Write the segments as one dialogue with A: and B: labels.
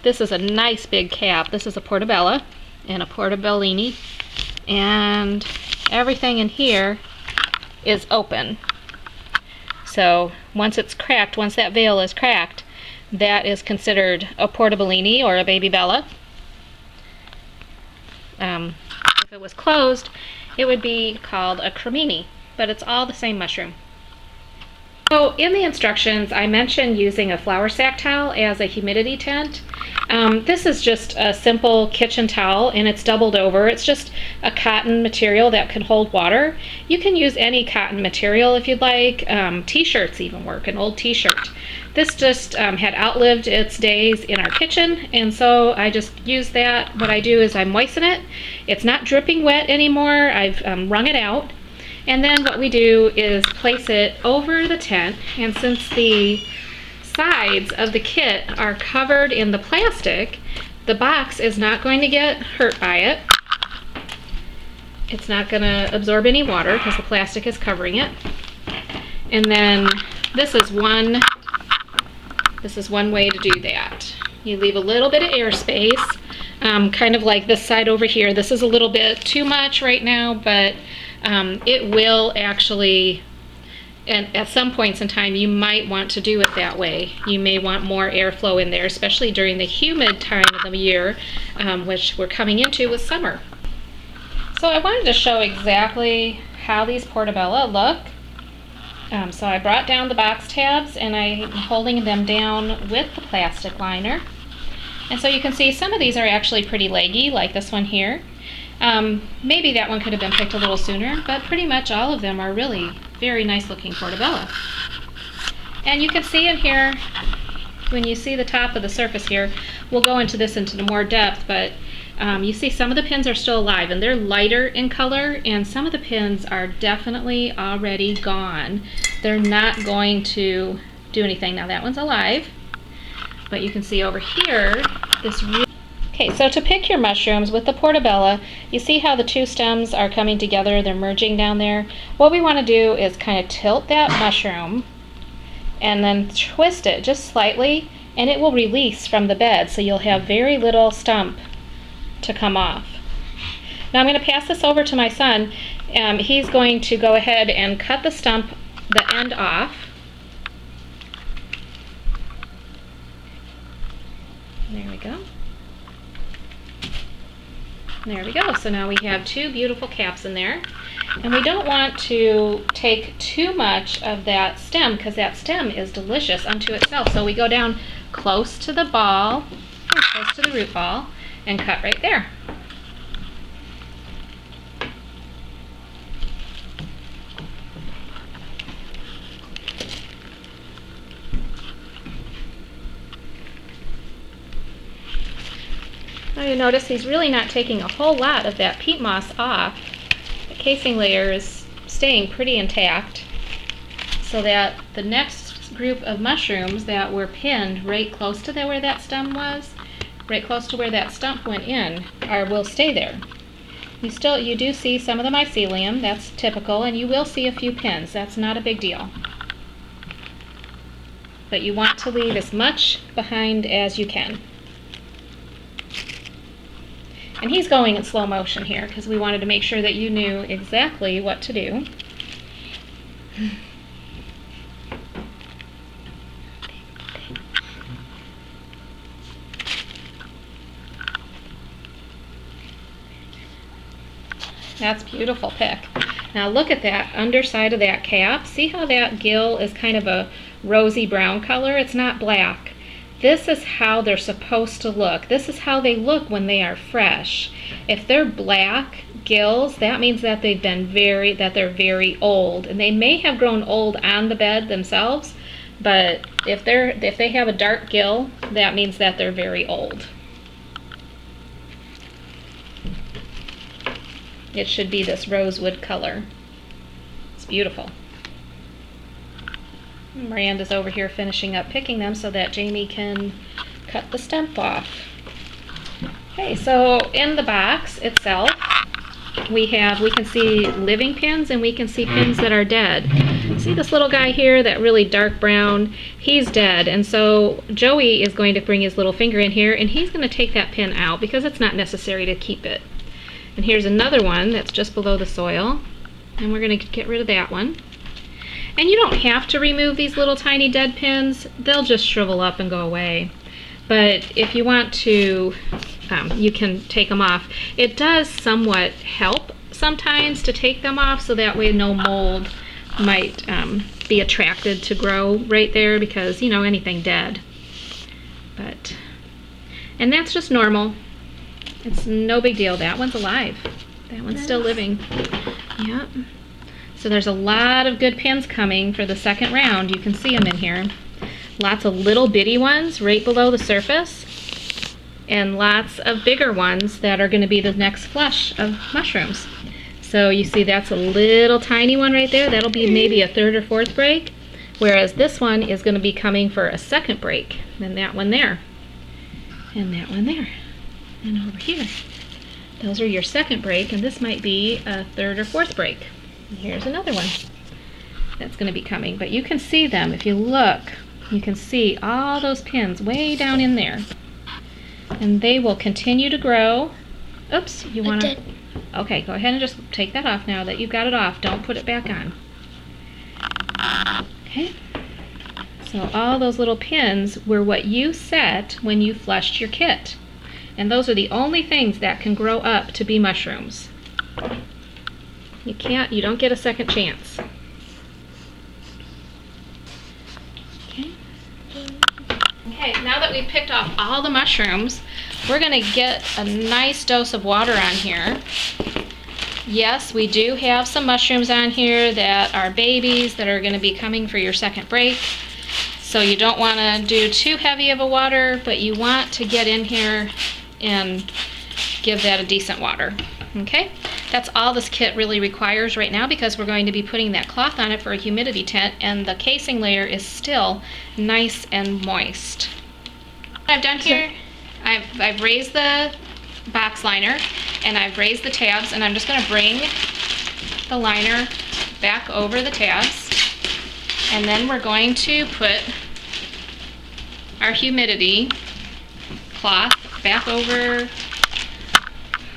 A: This is a nice big cap. This is a Portabella and a Portabellini, and everything in here is open. So once it's cracked, once that veil is cracked, that is considered a Portabellini or a Baby Bella. If it was closed, it would be called a Crimini, but it's all the same mushroom. So in the instructions, I mentioned using a flour sack towel as a humidity tent. This is just a simple kitchen towel, and it's doubled over. It's just a cotton material that can hold water. You can use any cotton material if you'd like. T-shirts even work, an old t-shirt. This just had outlived its days in our kitchen, and so I just use that. What I do is I moisten it. It's not dripping wet anymore. I've wrung it out. And then what we do is place it over the tent, and since the sides of the kit are covered in the plastic, the box is not going to get hurt by it. It's not going to absorb any water because the plastic is covering it. And then this is one way to do that. You leave a little bit of airspace, kind of like this side over here. This is a little bit too much right now, but it will actually, and at some points in time, you might want to do it that way. You may want more airflow in there, especially during the humid time of the year, which we're coming into with summer. So I wanted to show exactly how these Portabella look. So I brought down the box tabs, and I'm holding them down with the plastic liner. And so you can see some of these are actually pretty leggy, like this one here. Maybe that one could have been picked a little sooner, but pretty much all of them are really very nice looking Portabella. And you can see in here, when you see the top of the surface here, we'll go into this into more depth, but you see some of the pins are still alive, and they're lighter in color, and some of the pins are definitely already gone. They're not going to do anything. Now that one's alive, but you can see over here, this really... Okay, so to pick your mushrooms with the Portabella, you see how the two stems are coming together, they're merging down there. What we want to do is kind of tilt that mushroom and then twist it just slightly, and it will release from the bed, so you'll have very little stump to come off. Now I'm going to pass this over to my son. He's going to go ahead and cut the end off. There we go. There we go. So now we have two beautiful caps in there. And we don't want to take too much of that stem, because that stem is delicious unto itself. So we go down close to the ball, or close to the root ball, and cut right there. Now you notice he's really not taking a whole lot of that peat moss off. The casing layer is staying pretty intact, so that the next group of mushrooms that were pinned right close to where that stem was, right close to where that stump went in, will stay there. You do see some of the mycelium, that's typical, and you will see a few pins. That's not a big deal. But you want to leave as much behind as you can. And he's going in slow motion here because we wanted to make sure that you knew exactly what to do. That's beautiful pick. Now look at that underside of that cap. See how that gill is kind of a rosy brown color? It's not black. This is how they're supposed to look. This is how they look when they are fresh. If they're black gills, that means that they're very old, and they may have grown old on the bed themselves, but if they have a dark gill, that means that they're very old. It should be this rosewood color. It's beautiful. Miranda's over here finishing up picking them so that Jamie can cut the stump off. Okay, so in the box itself, we can see living pins and we can see pins that are dead. See this little guy here, that really dark brown? He's dead, and so Joey is going to bring his little finger in here and he's going to take that pin out because it's not necessary to keep it. And here's another one that's just below the soil, and we're going to get rid of that one. And you don't have to remove these little tiny dead pins. They'll just shrivel up and go away. But if you want to, you can take them off. It does somewhat help sometimes to take them off, so that way no mold might be attracted to grow right there, because, you know, anything dead. And that's just normal. It's no big deal. That one's alive. That one's still living. Yep. So there's a lot of good pins coming for the second round. You can see them in here. Lots of little bitty ones right below the surface, and lots of bigger ones that are going to be the next flush of mushrooms. So you see that's a little tiny one right there. That'll be maybe a third or fourth break, whereas this one is going to be coming for a second break. And that one there, and that one there, and over here. Those are your second break, and this might be a third or fourth break. And here's another one that's going to be coming. But you can see them if you look. You can see all those pins way down in there. And they will continue to grow. Oops, you want to... Okay, go ahead and just take that off now that you've got it off. Don't put it back on. Okay. So all those little pins were what you set when you flushed your kit. And those are the only things that can grow up to be mushrooms. You don't get a second chance. Okay, now that we've picked off all the mushrooms, we're going to get a nice dose of water on here. Yes, we do have some mushrooms on here that are babies that are going to be coming for your second break. So you don't want to do too heavy of a water, but you want to get in here and give that a decent water. Okay, that's all this kit really requires right now, because we're going to be putting that cloth on it for a humidity tent, and the casing layer is still nice and moist. What I've done here, I've raised the box liner and I've raised the tabs, and I'm just going to bring the liner back over the tabs, and then we're going to put our humidity cloth back over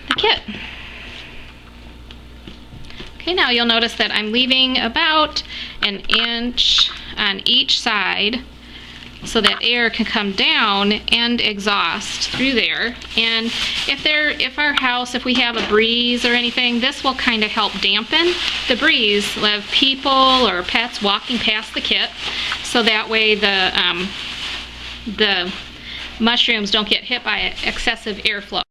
A: the kit. Okay, now you'll notice that I'm leaving about an inch on each side so that air can come down and exhaust through there. And if we have a breeze or anything, this will kind of help dampen the breeze of people or pets walking past the kit, so that way the mushrooms don't get hit by excessive airflow.